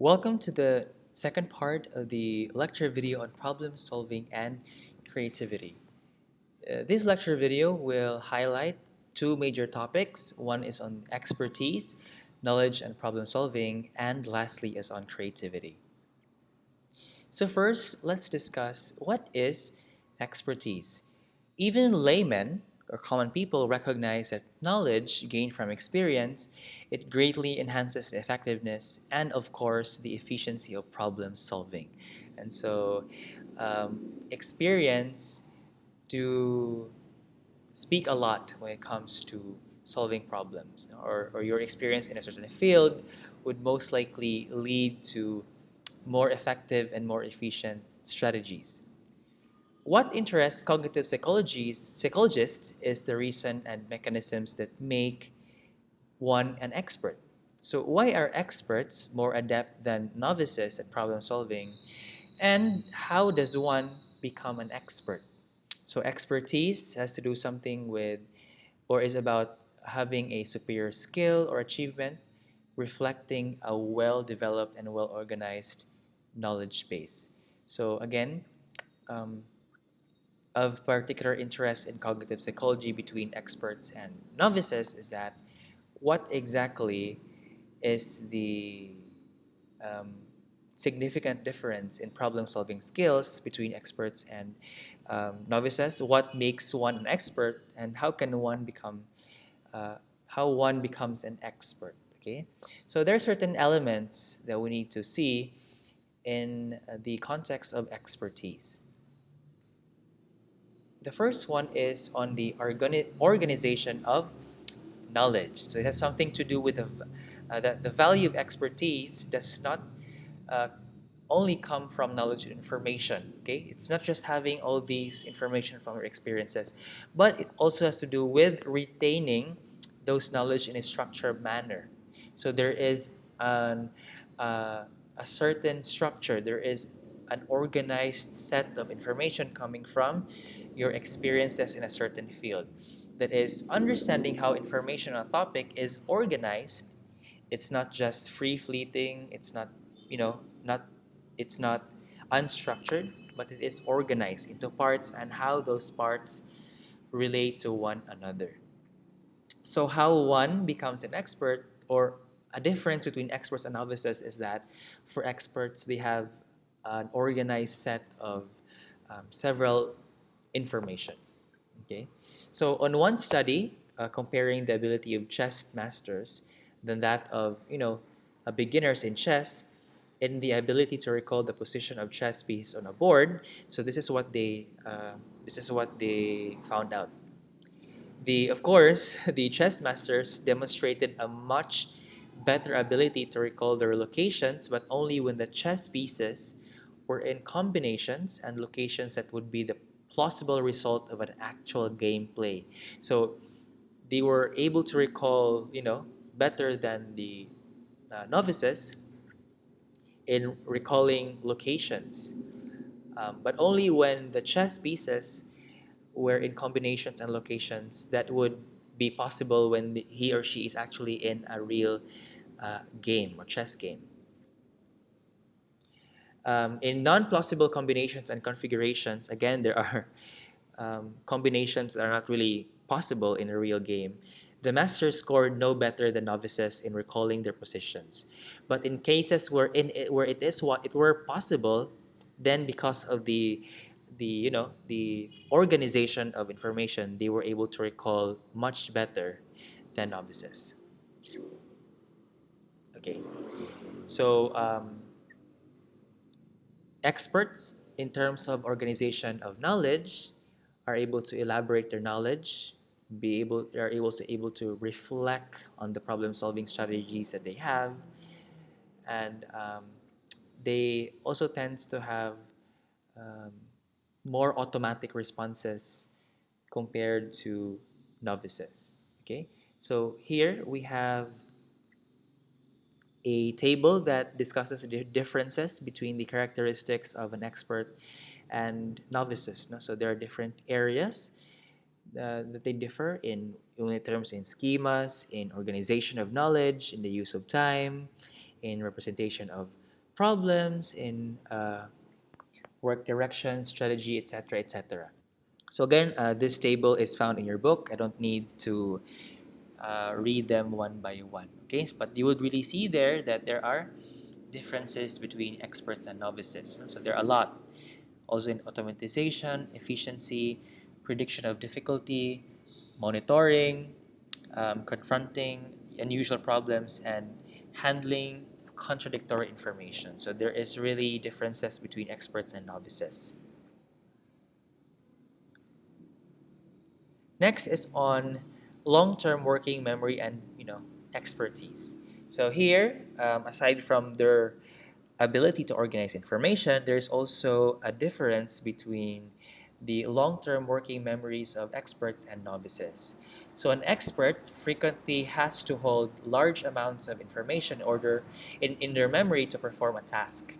Welcome to the second part of the lecture video on problem solving and creativity. This lecture video will highlight two major topics. One is on expertise, knowledge and problem solving, and lastly is on creativity. So first, let's discuss what is expertise. Even laymen or common people recognize that knowledge gained from experience, it greatly enhances the effectiveness and of course the efficiency of problem solving. And so experience do speak a lot when it comes to solving problems, or your experience in a certain field would most likely lead to more effective and more efficient strategies. What interests cognitive psychologists is the reason and mechanisms that make one an expert. So, why are experts more adept than novices at problem solving? And how does one become an expert? So, expertise has to do something with, or is about having a superior skill or achievement, reflecting a well developed and well organized knowledge base. So, again, um, of particular interest in cognitive psychology between experts and novices is that what exactly is the um, significant difference in problem solving skills between experts and novices? What makes one an expert, and uh, how one becomes an expert? Okay, so there are certain elements that we need to see in the context of expertise. The first one is on the organization of knowledge. So it has something to do with that the value of expertise does not uh, only come from knowledge and information. Okay, it's not just having all these information from your experiences, but it also has to do with retaining those knowledge in a structured manner. So there is uh, a certain structure. There is an organized set of information coming from your experiences in a certain field. That is, understanding how information on a topic is organized. It's not just free fleeting. It's not, not it's not unstructured, but it is organized into parts and how those parts relate to one another. So, how one becomes an expert, or a difference between experts and novices, is that for experts, they have an organized set of several information. Okay, so on one study comparing the ability of chess masters than that of beginners in chess, in the ability to recall the position of chess piece on a board. So this is what they found out. Of course, the chess masters demonstrated a much better ability to recall their locations, but only when the chess pieces were in combinations and locations that would be the plausible result of an actual gameplay. So they were able to recall, better than the novices in recalling locations, but only when the chess pieces where in combinations and locations that would be possible when he or she is actually in a real game or chess game. In non-plausible combinations and configurations, again, there are combinations that are not really possible in a real game. The masters scored no better than novices in recalling their positions. But in cases where it is what it were possible, then because of the organization of information, they were able to recall much better than novices. Okay, so experts in terms of organization of knowledge are able to elaborate their knowledge, are able to reflect on the problem solving strategies that they have, and they also tend to have um, more automatic responses compared to novices. Okay, so here we have a table that discusses the differences between the characteristics of an expert and novices. No? So there are different areas that they differ in terms in schemas, in organization of knowledge, in the use of time, in representation of problems, in work direction, strategy, etc., etc. So again, this table is found in your book. I don't need to read them one by one. Okay, but you would really see there that there are differences between experts and novices. So there are a lot. Also in automatization, efficiency, prediction of difficulty, monitoring, confronting unusual problems, and handling contradictory information. So there is really differences between experts and novices. Next is on long-term working memory and expertise. So here, aside from their ability to organize information, there's also a difference between the long-term working memories of experts and novices. So an expert frequently has to hold large amounts of information in their memory to perform a task.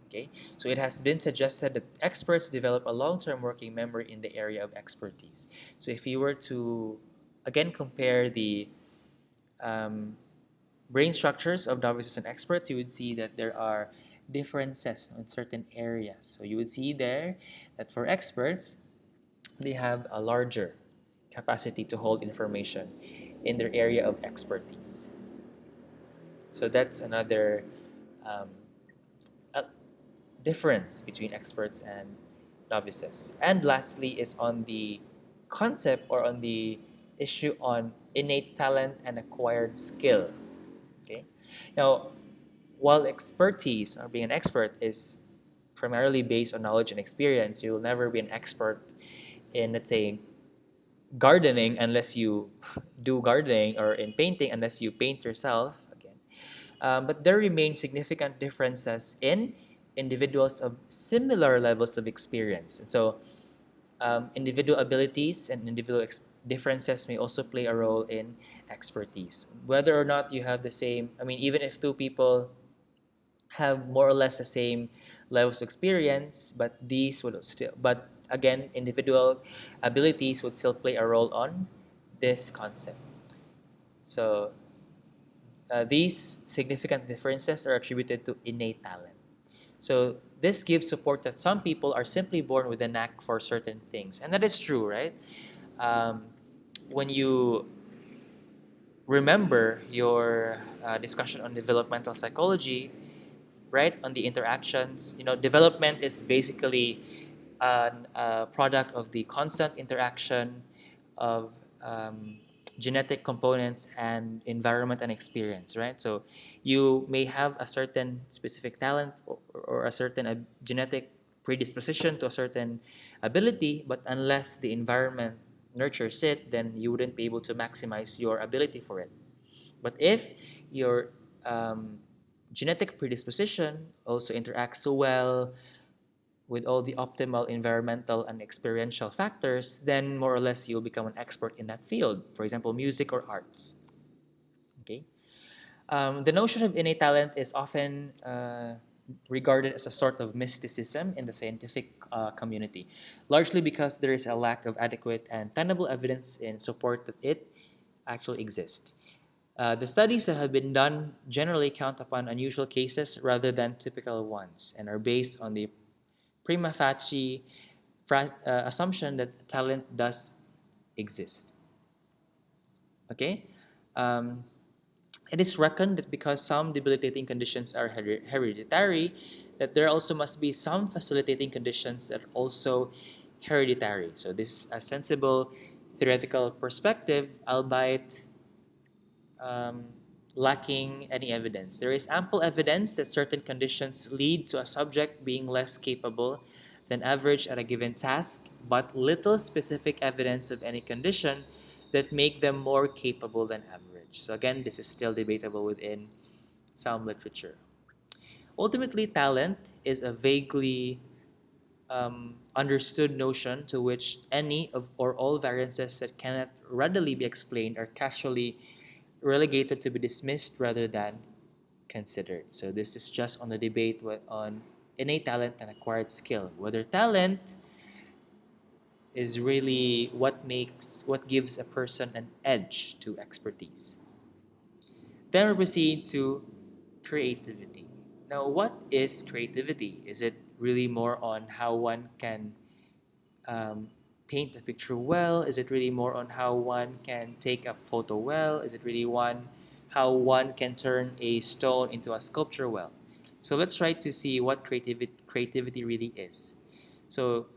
Okay, so it has been suggested that experts develop a long-term working memory in the area of expertise. So if you were to again compare the um, brain structures of novices and experts, you would see that there are differences in certain areas. So you would see there that for experts, they have a larger capacity to hold information in their area of expertise. So that's another um, a difference between experts and novices. And lastly is on the concept or on the issue on innate talent and acquired skill. Okay. Now, while expertise or being an expert is primarily based on knowledge and experience, you will never be an expert in, let's say, gardening unless you do gardening, or in painting unless you paint yourself. Again, but there remain significant differences in individuals of similar levels of experience. And so, individual abilities and differences may also play a role in expertise. Whether or not you have the same, I mean, even if two people have more or less the same levels of experience, but these would still, but again, individual abilities would still play a role on this concept. So these significant differences are attributed to innate talent. So this gives support that some people are simply born with a knack for certain things, and that is true, right? Um, when you remember your discussion on developmental psychology, right, on the interactions, development is basically a product of the constant interaction of genetic components and environment and experience, right? So you may have a certain specific talent, or a certain genetic predisposition to a certain ability, but unless the environment nurtures it, then you wouldn't be able to maximize your ability for it. But if your genetic predisposition also interacts so well with all the optimal environmental and experiential factors, then more or less you'll become an expert in that field. For example, music or arts. Okay. The notion of innate talent is often regarded as a sort of mysticism in the scientific community, largely because there is a lack of adequate and tenable evidence in support that it actually exists. The studies that have been done generally count upon unusual cases rather than typical ones, and are based on the prima facie assumption that talent does exist. Okay? Um, it is reckoned that because some debilitating conditions are hereditary, that there also must be some facilitating conditions that are also hereditary. So this is a sensible theoretical perspective, albeit um, lacking any evidence. There is ample evidence that certain conditions lead to a subject being less capable than average at a given task, but little specific evidence of any condition that make them more capable than average. So again, this is still debatable within some literature. Ultimately, talent is a vaguely understood notion to which any of or all variances that cannot readily be explained are casually relegated to be dismissed rather than considered. So this is just on the debate on innate talent and acquired skill. Whether talent is really what gives a person an edge to expertise. Then we proceed to creativity. Now, what is creativity? Is it really more on how one can um, paint a picture well? Is it really more on how one can take a photo well? Is it really how one can turn a stone into a sculpture well? So let's try to see what creativity really is. So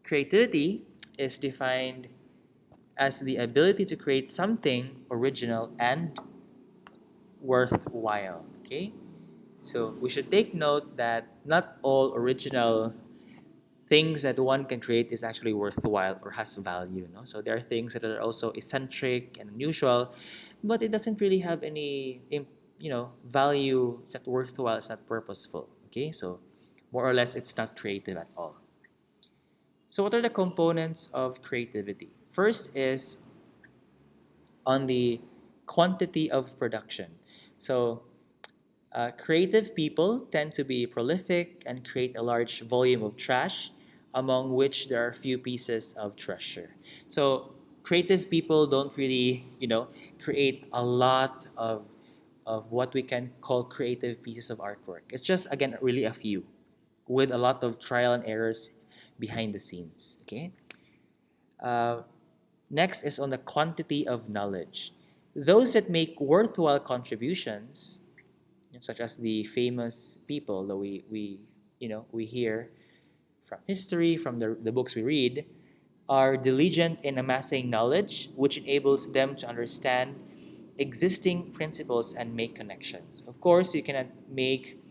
creativity is defined as the ability to create something original and worthwhile. Okay, so we should take note that not all original things that one can create is actually worthwhile or has value. No? So there are things that are also eccentric and unusual, but it doesn't really have any value. It's not worthwhile. It's not purposeful. Okay, so more or less, it's not creative at all. So what are the components of creativity? First is on the quantity of production. So creative people tend to be prolific and create a large volume of trash, among which there are few pieces of treasure. So creative people don't really, create a lot of what we can call creative pieces of artwork. It's just, again, really a few with a lot of trial and errors behind the scenes. Okay. Uh, Next is on the quantity of knowledge. Those that make worthwhile contributions, such as the famous people that we hear from history, from the books we read, are diligent in amassing knowledge, which enables them to understand existing principles and make connections. Of course, you cannot make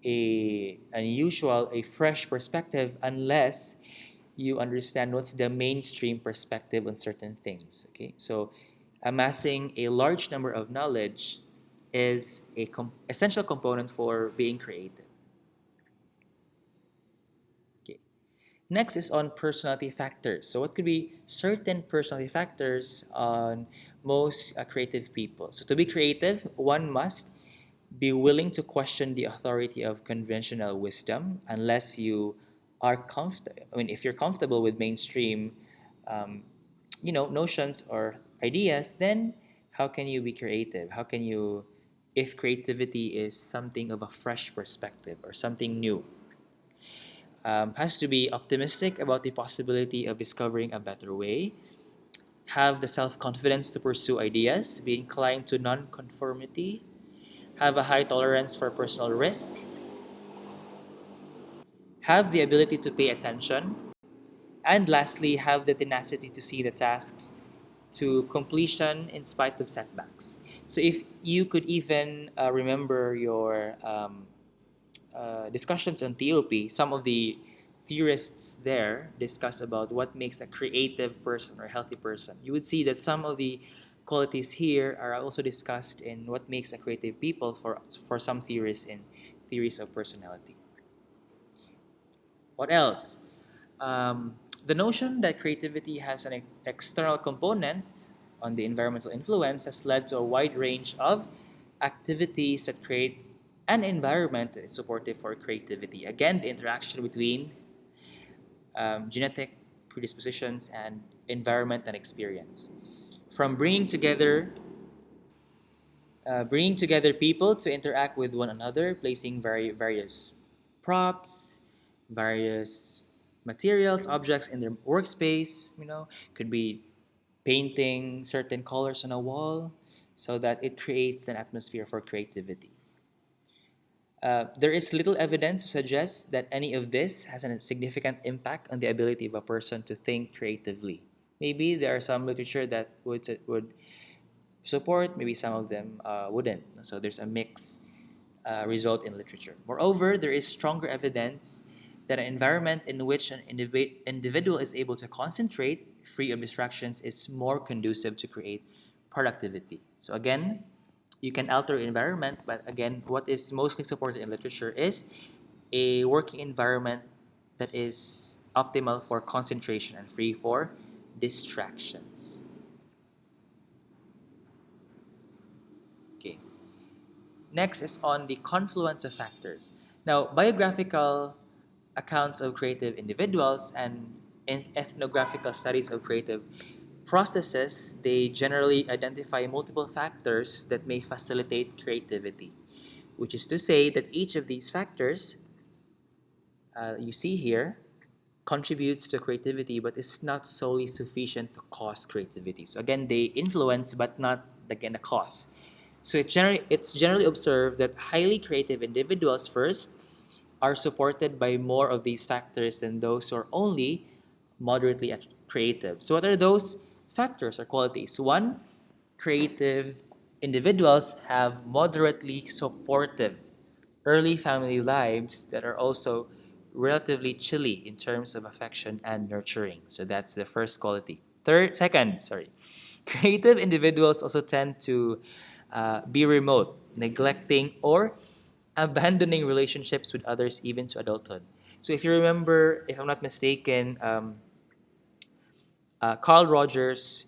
a unusual, a fresh perspective unless you understand what's the mainstream perspective on certain things. Okay, so amassing a large number of knowledge is a essential component for being creative. Okay. Next is on personality factors. So what could be certain personality factors on most creative people? So to be creative, one must be willing to question the authority of conventional wisdom unless you are comfortable. I mean, if you're comfortable with mainstream, um, notions or ideas, then how can you be creative? How can you, if creativity is something of a fresh perspective or something new? Has to be optimistic about the possibility of discovering a better way, have the self confidence to pursue ideas, be inclined to non-conformity, have a high tolerance for personal risk, have the ability to pay attention, and lastly, have the tenacity to see the tasks to completion in spite of setbacks. So, if you could even remember your discussions on TOP, some of the theorists there discuss about what makes a creative person or a healthy person. You would see that some of the qualities here are also discussed in what makes a creative people for some theorists in theories of personality. What else? Um, the notion that creativity has an external component on the environmental influence has led to a wide range of activities that create an environment that is supportive for creativity. Again, the interaction between genetic predispositions and environment and experience. From bringing together people to interact with one another, placing various props, various materials, objects in their workspace, could be painting certain colors on a wall so that it creates an atmosphere for creativity. There is little evidence to suggest that any of this has a significant impact on the ability of a person to think creatively. Maybe there are some literature that would support, maybe some of them wouldn't. So there's a mix result in literature. Moreover, there is stronger evidence that an environment in which an individual is able to concentrate, free of distractions, is more conducive to create productivity. So again, you can alter your environment, but again, what is mostly supported in literature is a working environment that is optimal for concentration and free for distractions. Okay. Next is on the confluence of factors. Now, biographical accounts of creative individuals and ethnographical studies of creative processes, they generally identify multiple factors that may facilitate creativity. which is to say that each of these factors you see here contributes to creativity but is not solely sufficient to cause creativity. So again, they influence but not again the cause. So it's generally observed that highly creative individuals first are supported by more of these factors than those who are only moderately creative. So what are those factors or qualities? One, creative individuals have moderately supportive early family lives that are also relatively chilly in terms of affection and nurturing. So that's the first quality. Creative individuals also tend to be remote, neglecting or abandoning relationships with others even to adulthood. So if you remember, if I'm not mistaken, Carl Rogers'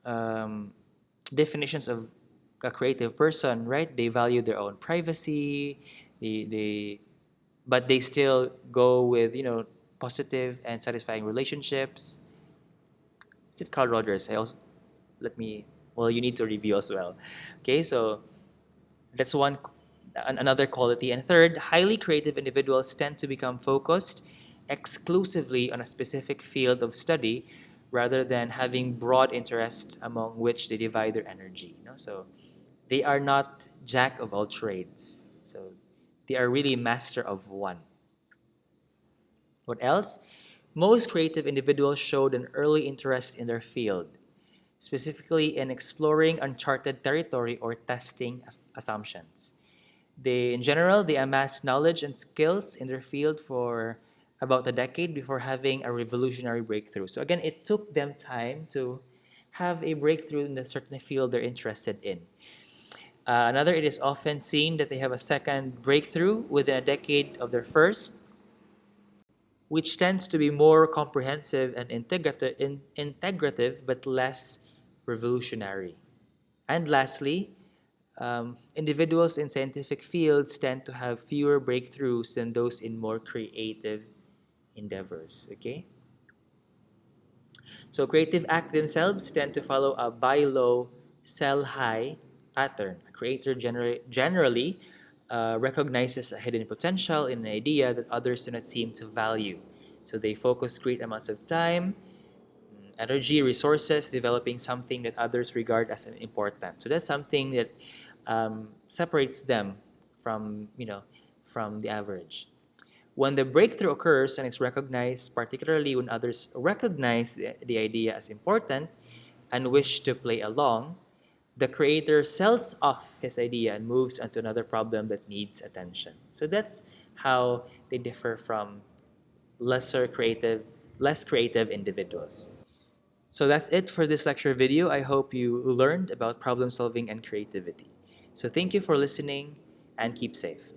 um, definitions of a creative person, right? They value their own privacy, they but they still go with positive and satisfying relationships. Is it Carl Rogers? I also let me. Well, you need to review as well. Okay, so that's another quality. And third, highly creative individuals tend to become focused exclusively on a specific field of study rather than having broad interests among which they divide their energy. So they are not jack of all trades. So they are really master of one. What else? Most creative individuals showed an early interest in their field, specifically in exploring uncharted territory or testing assumptions. In general, they amassed knowledge and skills in their field for about a decade before having a revolutionary breakthrough. So again, it took them time to have a breakthrough in the certain field they're interested in. It is often seen that they have a second breakthrough within a decade of their first, which tends to be more comprehensive and integrative but less revolutionary. And lastly, individuals in scientific fields tend to have fewer breakthroughs than those in more creative endeavors. Okay? So creative acts themselves tend to follow a buy low, sell high pattern. A creator generally recognizes a hidden potential in an idea that others do not seem to value. So they focus great amounts of time, energy, resources, developing something that others regard as important. So that's something that separates them from from the average. When the breakthrough occurs and it's recognized, particularly when others recognize the idea as important and wish to play along, the creator sells off his idea and moves on to another problem that needs attention. So that's how they differ from less creative individuals. So that's it for this lecture video. I hope you learned about problem solving and creativity. So thank you for listening and keep safe.